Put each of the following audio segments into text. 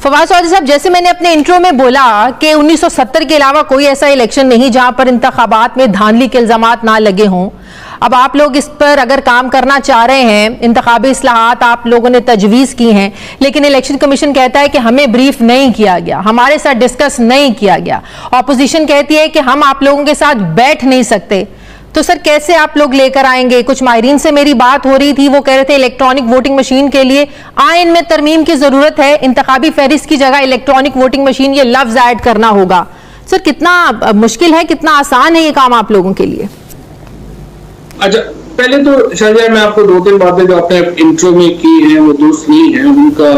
फवाद चौधरी साहब, जैसे मैंने अपने इंट्रो में बोला कि 1970 के अलावा कोई ऐसा इलेक्शन नहीं जहां पर इंतखाबात में धांधली के इल्जामात ना लगे हों। अब आप लोग इस पर अगर काम करना चाह रहे हैं, इंतखाबी इस्लाहात आप लोगों ने तजवीज की हैं, लेकिन इलेक्शन कमीशन कहता है कि हमें ब्रीफ नहीं किया गया, हमारे साथ डिस्कस नहीं किया गया। ऑपोजिशन कहती है कि हम आप लोगों के साथ बैठ नहीं सकते। तो सर कैसे आप लोग लेकर आएंगे? कुछ माहिरीन से मेरी बात हो रही थी, वो कह रहे थे इलेक्ट्रॉनिक वोटिंग मशीन के लिए आइन में तरमीम की जरूरत है, इंतखाबी फहरिस्त की जगह इलेक्ट्रॉनिक वोटिंग मशीन ये लफ्ज ऐड करना होगा। सर कितना मुश्किल है, कितना आसान है ये काम आप लोगों के लिए? अच्छा, पहले तो शायद मैं आपको दो तीन बातें जो आपने इंट्रो में की हैं वो दुरुस्त नहीं है, उनका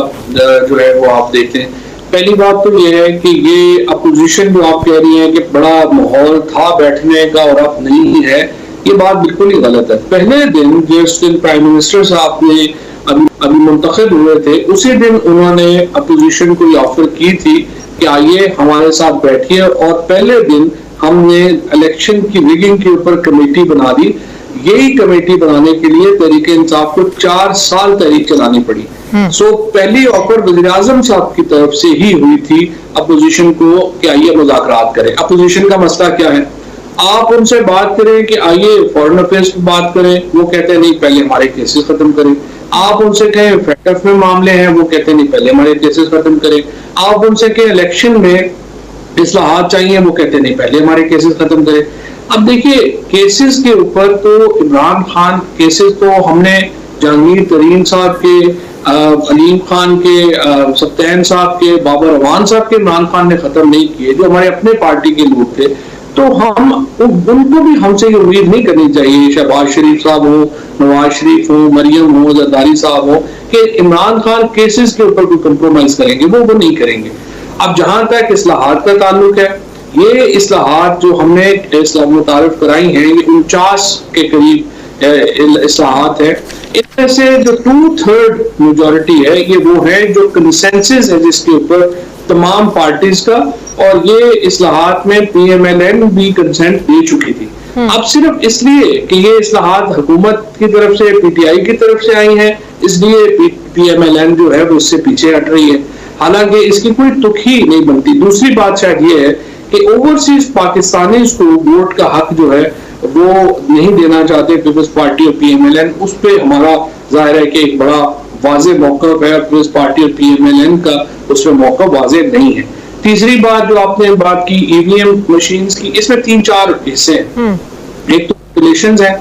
जो है वो आप देखते हैं। पहली बात तो ये है कि ये अपोजिशन जो आप कह रही हैं कि बड़ा माहौल था बैठने का और अब नहीं है, ये बात बिल्कुल ही गलत है। पहले दिन जिस दिन प्राइम मिनिस्टर साहब ने अभी मुंतखब हुए थे, उसी दिन उन्होंने अपोजिशन को ये ऑफर की थी कि आइए हमारे साथ बैठिए, और पहले दिन हमने इलेक्शन की रिगिंग के ऊपर कमेटी बना दी। यही कमेटी बनाने के लिए तहरीक इंसाफ को 4 साल तहरीक चलानी पड़ी। सो पहली ऑफर वज़ीर-ए-आज़म साहब की तरफ से ही हुई थी अपोजिशन को कि आइए मुज़ाकरात करें। अपोजिशन का मसला क्या है? आप उनसे बात करें कि आइए फॉरेन अफेयर्स की बात करें, वो कहते हैं नहीं पहले हमारे केसेस खत्म करें। आप उनसे कहें फैक्टर्स में मामले हैं, वो कहते हैं नहीं पहले हमारे केसेस खत्म करें। आप उनसे कहें इलेक्शन में इस्लाहात चाहिए, वो कहते हैं नहीं पहले हमारे केसेस खत्म करें। अब देखिए, केसेस के ऊपर तो इमरान खान केसेस तो हमने जहांगीर तरीन साहब के, अलीम खान के, सत्तैन साहब के, बाबर अवान साहब के इमरान खान ने खत्म नहीं किए, जो हमारे अपने पार्टी के लोग थे। तो हम उनको भी हमसे ये उम्मीद नहीं करनी चाहिए, शहबाज शरीफ साहब हो, नवाज शरीफ हो, मरियम हो, जरदारी साहब हो, कि इमरान खान केसेस के ऊपर कोई कंप्रोमाइज करेंगे, वो नहीं करेंगे। अब जहां तक इस्लाहात का ताल्लुक है, ये इस्लाहात जो हमने मुतारिफ कराई हैं, ये 49 के करीब इस्लाहात है। इनमें से जो 2/3 मेजॉरिटी है, ये वो है जो कंसेंसस है जिसके ऊपर तमाम पार्टीज का, और ये इस्लाहात में PMLN भी कंसेंट दे चुकी थी। अब सिर्फ इसलिए कि ये इस्लाहात हुकूमत की तरफ से, PTI की तरफ से आई है, इसलिए PMLN जो है वो इससे पीछे हट रही है, हालांकि इसकी कोई तुक ही नहीं बनती। दूसरी बात शायद ये है कि ओवरसीज पाकिस्तानी को वोट का हक जो है वो नहीं देना चाहते पीपल्स पार्टी और PMLN। उस पर हमारा जाहिर है कि एक बड़ा वाज़ेह मौक़िफ़ है, पीपल्स पार्टी और PMLN का उस पर मौक़िफ़ वाज़ेह नहीं है। तीसरी बात जो आपने बात की EVM मशीन्स की, इसमें 3-4 हिस्से हैं। एक तो इलेक्शंस है,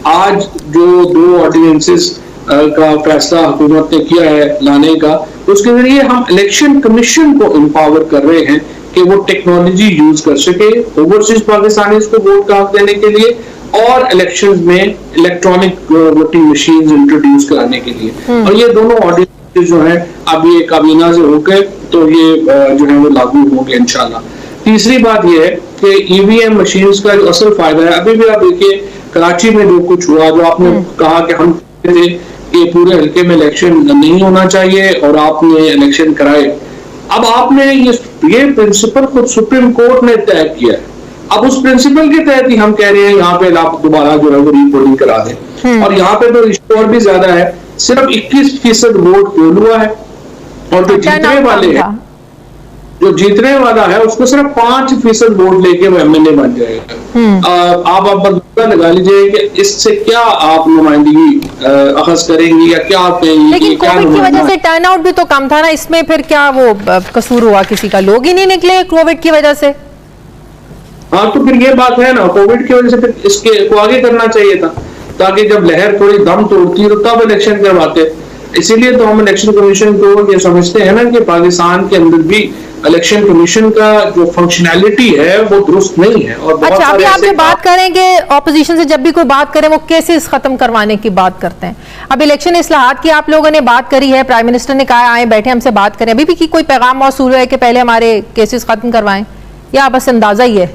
आज जो 2 ऑर्डिनेंसेस का फैसला हुकूमत ने किया है लाने का, उसके जरिए हम इलेक्शन कमीशन को एम्पावर कर रहे हैं कि वो टेक्नोलॉजी यूज कर सके ओवरसीज पाकिस्तानी को वोट का हक देने के लिए, और इलेक्शंस में इलेक्ट्रॉनिक वोटिंग मशीन्स इंट्रोड्यूस कराने के लिए। और ये दोनों ऑर्डिनेंसेस जो है अब ये काबीना से होकर तो ये जो है वो लागू होंगे इंशाल्लाह। तीसरी बात ये है कि EVM मशीन्स का जो असल फायदा है, अभी भी आप देखिए कराची में जो कुछ हुआ, जो आपने कहा कि हम कि पूरे हल्के में इलेक्शन नहीं होना चाहिए और आपने इलेक्शन कराए। अब आपने ये प्रिंसिपल खुद सुप्रीम कोर्ट ने तय किया है। अब उस प्रिंसिपल के तहत ही हम कह रहे हैं यहाँ पे आप दोबारा जो है वो रीपोलिंग करा दें, और यहाँ पे तो रिश्ते और भी ज्यादा है। सिर्फ 21% वोट पोल हुआ है, और जो जीतने वाला है उसको सिर्फ 5% वोट लेके वो MLA बन जाएगा। आप अंदाजा लगा लीजिए कि इससे क्या आप नुमाइंदगी अखज़ करेंगी या क्या आप कहेंगी। लेकिन कोविड की वजह से टर्नआउट भी तो कम था ना, इसमें फिर क्या वो कसूर हुआ किसी का? लोग ही नहीं निकले कोविड की वजह से। हाँ, तो फिर ये बात है ना, कोविड की वजह से फिर इसके को आगे करना चाहिए था, ताकि जब लहर थोड़ी दम तोड़ती तो तब इलेक्शन करवाते। इसीलिए तो हम इलेक्शन कमीशन को ये समझते हैं ना कि पाकिस्तान के अंदर भी इलेक्शन कमीशन का जो फंक्शनैलिटी है वो दुरुस्त नहीं है। और अच्छा, अभी आप जो बात करेंगे ऑपोजिशन से, जब भी कोई बात करें वो केसेस खत्म करवाने की बात करते हैं। अब इलेक्शन इस्लाहात की आप लोगों ने बात करी है, प्राइम मिनिस्टर ने कहा आए बैठे हमसे बात करें, अभी भी की कोई पैगाम मौसूल है कि पहले हमारे केसेस खत्म करवाएं, या बस अंदाजा ही है?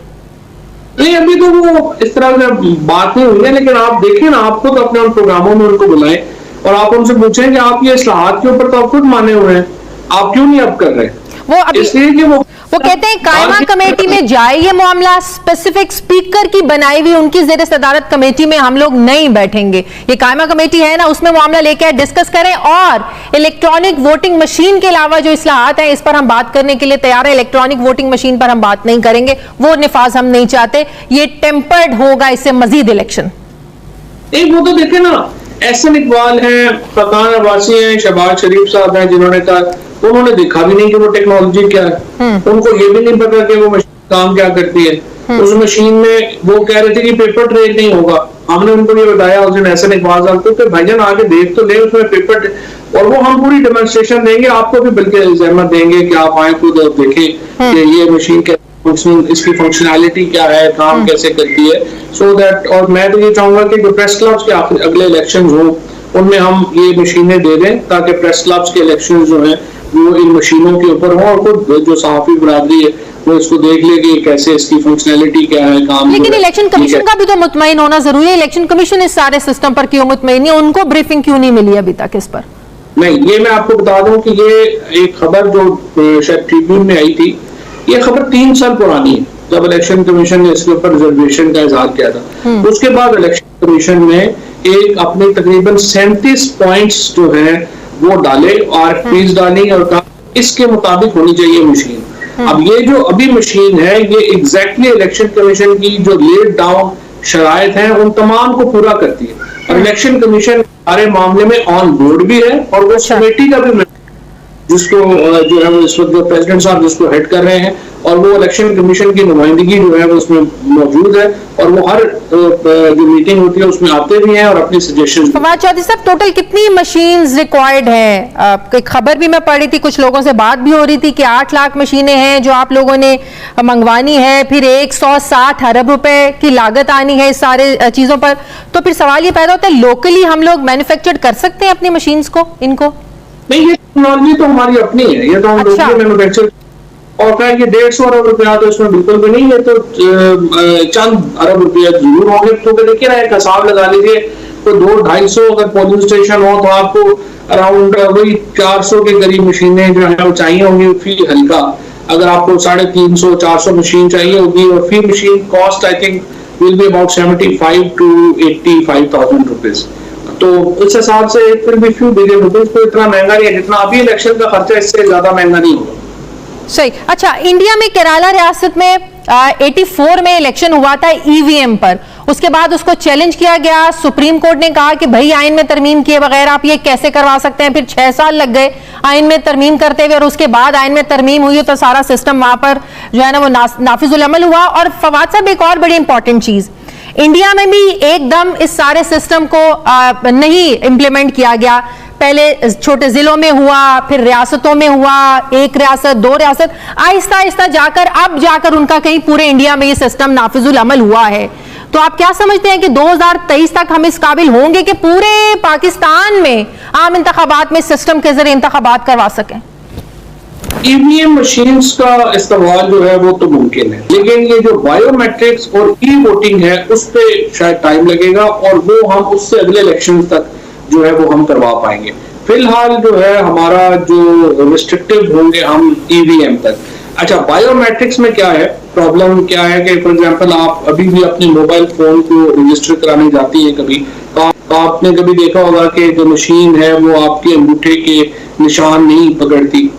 नहीं, अभी तो वो इस तरह से बात नहीं हुई है, लेकिन आप देखें ना, आपको तो अपने उन प्रोग्रामों में उनको बुलाएं और आप उनसे पूछें कि आप ये इस्लाहात के ऊपर तो आप खुद माने हुए हैं, आप क्यों नहीं अब कर रहे? वो अभी इसलिए कि वो कहते हैं कायमा कमेटी में जाए ये मामला, स्पेसिफिक स्पीकर की बनाई हुई उनकी जेर सदारत कमेटी में हम लोग नहीं बैठेंगे, ये कायमा कमेटी है ना, उसमें मामला लेके डिस्कस करें, और इलेक्ट्रॉनिक वोटिंग मशीन के अलावा जो इस्लाहात हैं इस पर हम बात करने के लिए तैयार है। इलेक्ट्रॉनिक वोटिंग मशीन पर हम बात नहीं करेंगे, वो निफाज हम नहीं चाहते, ये टेम्पर्ड होगा इससे मजीद इलेक्शन। एक वो तो देखे ना, एहसन इकबाल हैं, फरकान अब्बासी हैं, शहबाज शरीफ साहब हैं, जिन्होंने कहा उन्होंने देखा भी नहीं कि वो टेक्नोलॉजी क्या है, उनको ये भी नहीं पता कि वो मशीन काम क्या करती है। उस मशीन में वो कह रहे थे कि पेपर ट्रेल नहीं होगा, हमने उनको ये बताया उस दिन एहसन इकबाल साहब को कि भाईजान आगे देख तो ले उसमें पेपर, और वो हम पूरी डेमोन्स्ट्रेशन देंगे आपको भी, बल्कि जहमत देंगे कि आप आए खुद और देखें कि ये मशीन इसकी फंक्शनैलिटी क्या है, काम कैसे करती है, सो दैट। और मैं तो ये चाहूंगा कि जो प्रेस क्लब्स के अगले इलेक्शंस हो उनमें हम ये मशीनें दे दें, ताकि प्रेस क्लब्स के इलेक्शन जो हैं वो इन मशीनों के ऊपर हो, और खुद जो सहाफी बरादरी है वो इसको देख ले कि कैसे इसकी फंक्शनैलिटी क्या है, काम। लेकिन इलेक्शन कमीशन का भी तो मुतमईन होना जरूरी है, इलेक्शन कमीशन इस सारे सिस्टम पर क्यों मुतमईन है, उनको ब्रीफिंग क्यों नहीं मिली अभी तक इस पर? नहीं, ये मैं आपको बता दूं कि ये एक खबर जो शायद ट्रिब्यून में आई थी, ये खबर 3 साल पुरानी है, जब इलेक्शन कमीशन ने इसके ऊपर रिजर्वेशन का इजहार किया था। उसके बाद इलेक्शन कमीशन ने एक अपने तकरीबन 37 पॉइंट्स जो है वो डाले और फीस डाली और कहा इसके मुताबिक होनी चाहिए मशीन। अब ये जो अभी मशीन है ये एग्जैक्टली इलेक्शन कमीशन की जो लेड डाउन शराइत हैं उन तमाम को पूरा करती है, और इलेक्शन कमीशन सारे मामले में ऑन बोर्ड भी है, और वो कमेटी का भी जिसको जो है वो इस वक्त जो प्रेसिडेंट साहब जिसको हेड कर रहे हैं, और वो इलेक्शन कमीशन की नुमाइंदगी जो है वो उसमें मौजूद है, और वो हर जो मीटिंग होती है उसमें आते भी हैं और अपनी सजेशंस। फवाद चौधरी साहब, टोटल कितनी मशीन्स रिक्वायर्ड हैं? खबर भी मैं पढ़ी थी, कुछ लोगों से बात भी हो रही थी कि 8 लाख मशीनें हैं जो आप लोगों ने मंगवानी है, फिर 160 अरब रुपए की लागत आनी है इस सारे चीजों पर। तो फिर सवाल ये पैदा होता है, लोकली हम लोग मैन्युफैक्चर कर सकते हैं अपनी मशीन्स को, इनको? नहीं, ये टेक्नोलॉजी तो हमारी अपनी है, ये तो हम लोग मैन्युफैक्चर, और क्या ये 150 अरब रुपया तो इसमें बिल्कुल भी नहीं है, तो चंद अरब रुपया जरूर होंगे। तो देखिए ना, एक हिसाब लगा लीजिए, तो 200-250 अगर पोलिंग स्टेशन हो तो आपको अराउंड वही 400 के करीब मशीनें जो है वो चाहिए होंगी फी हल्का। अगर आपको 350-400 मशीन चाहिए होगी, और फी machine cost I think will be about 75 to 85,000 rupees. तो इस हिसाब से फिर भी फ्यू बिलियन रुपीज को इतना महंगा नहीं है, जितना अभी इलेक्शन का खर्चा इससे ज्यादा महंगा नहीं होगा। सही। अच्छा, इंडिया में केरला रियासत में 84 में इलेक्शन हुआ था ईवीएम पर, उसके बाद उसको चैलेंज किया गया, सुप्रीम कोर्ट ने कहा कि भाई आइन में तरमीम किए बगैर आप ये कैसे करवा सकते हैं, फिर 6 साल लग गए आइन में तरमीम करते हुए, और उसके बाद आइन में तरमीम हुई तो सारा सिस्टम वहां पर जो है ना वो नाफिजुल अमल हुआ। और फवाद साहब, एक और बड़ी इंपॉर्टेंट चीज, इंडिया में भी एकदम इस सारे सिस्टम को नहीं इंप्लीमेंट किया गया, पहले छोटे जिलों में हुआ, फिर रियासतों में हुआ, 1 रियासत 2 रियासत, आहिस्ता आहिस्ता जाकर अब जाकर उनका कहीं पूरे इंडिया में ये सिस्टम नाफिजुल अमल हुआ है। तो आप क्या समझते हैं कि 2023 तक हम इस काबिल होंगे कि पूरे पाकिस्तान में आम इंतखाबात में सिस्टम के जरिए इंतखाबात करवा सकें? ईवीएम मशीन्स का इस्तेमाल जो है वो तो मुमकिन है, लेकिन ये जो बायोमेट्रिक्स और ई वोटिंग है उस पर शायद टाइम लगेगा, और वो हम उससे अगले इलेक्शन तक जो है वो हम करवा पाएंगे। फिलहाल जो है हमारा जो रिस्ट्रिक्टिव होंगे हम ईवीएम तक। अच्छा, बायोमेट्रिक्स में क्या है, प्रॉब्लम क्या है कि फॉर एग्जांपल आप अभी भी अपने मोबाइल फोन को रजिस्टर कराने जाती है कभी, तो आपने कभी देखा होगा कि जो मशीन है वो आपके अंगूठे के निशान नहीं पकड़ती,